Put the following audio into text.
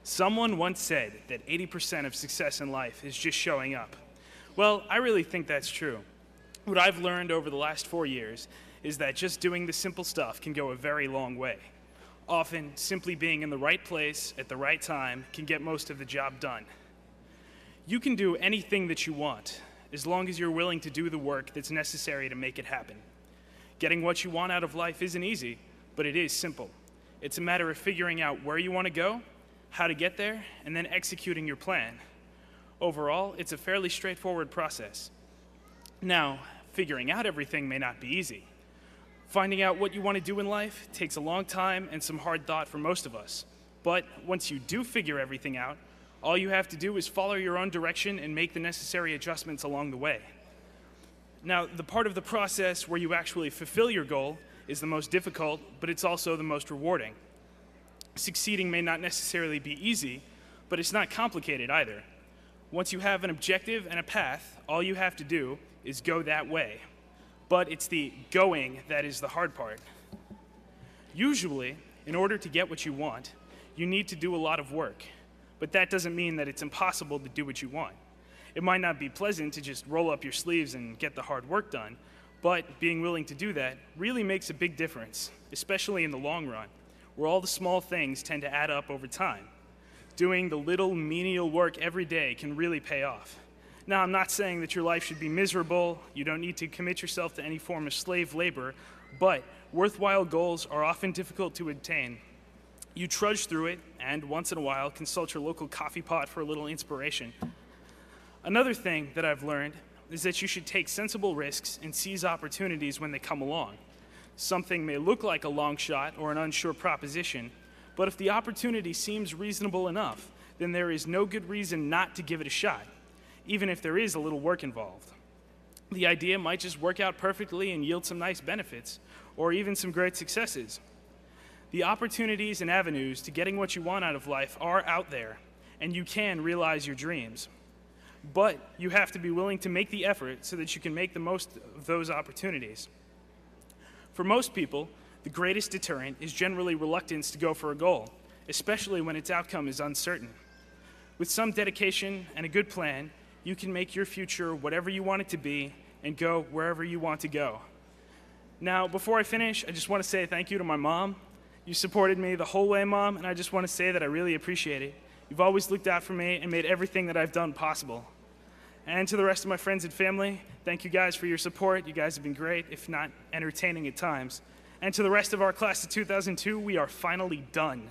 Someone once said that 80% of success in life is just showing up. Well, I really think that's true. What I've learned over the last 4 years is that just doing the simple stuff can go a very long way. Often, simply being in the right place at the right time can get most of the job done. You can do anything that you want, as long as you're willing to do the work that's necessary to make it happen. Getting what you want out of life isn't easy, but it is simple. It's a matter of figuring out where you want to go, how to get there, and then executing your plan. Overall, it's a fairly straightforward process. Now, figuring out everything may not be easy. Finding out what you want to do in life takes a long time and some hard thought for most of us. But once you do figure everything out, all you have to do is follow your own direction and make the necessary adjustments along the way. Now, the part of the process where you actually fulfill your goal is the most difficult, but it's also the most rewarding. Succeeding may not necessarily be easy, but it's not complicated either. Once you have an objective and a path, all you have to do is go that way. But it's the going that is the hard part. Usually, in order to get what you want, you need to do a lot of work. But that doesn't mean that it's impossible to do what you want. It might not be pleasant to just roll up your sleeves and get the hard work done, but being willing to do that really makes a big difference, especially in the long run, where all the small things tend to add up over time. Doing the little menial work every day can really pay off. Now, I'm not saying that your life should be miserable, you don't need to commit yourself to any form of slave labor, but worthwhile goals are often difficult to attain. You trudge through it, and once in a while, consult your local coffee pot for a little inspiration. Another thing that I've learned is that you should take sensible risks and seize opportunities when they come along. Something may look like a long shot or an unsure proposition, but if the opportunity seems reasonable enough, then there is no good reason not to give it a shot, even if there is a little work involved. The idea might just work out perfectly and yield some nice benefits, or even some great successes. The opportunities and avenues to getting what you want out of life are out there, and you can realize your dreams. But you have to be willing to make the effort so that you can make the most of those opportunities. For most people, the greatest deterrent is generally reluctance to go for a goal, especially when its outcome is uncertain. With some dedication and a good plan, you can make your future whatever you want it to be and go wherever you want to go. Now, before I finish, I just want to say thank you to my mom. You supported me the whole way, Mom, and I just want to say that I really appreciate it. You've always looked out for me and made everything that I've done possible. And to the rest of my friends and family, thank you guys for your support. You guys have been great, if not entertaining at times. And to the rest of our class of 2002, we are finally done.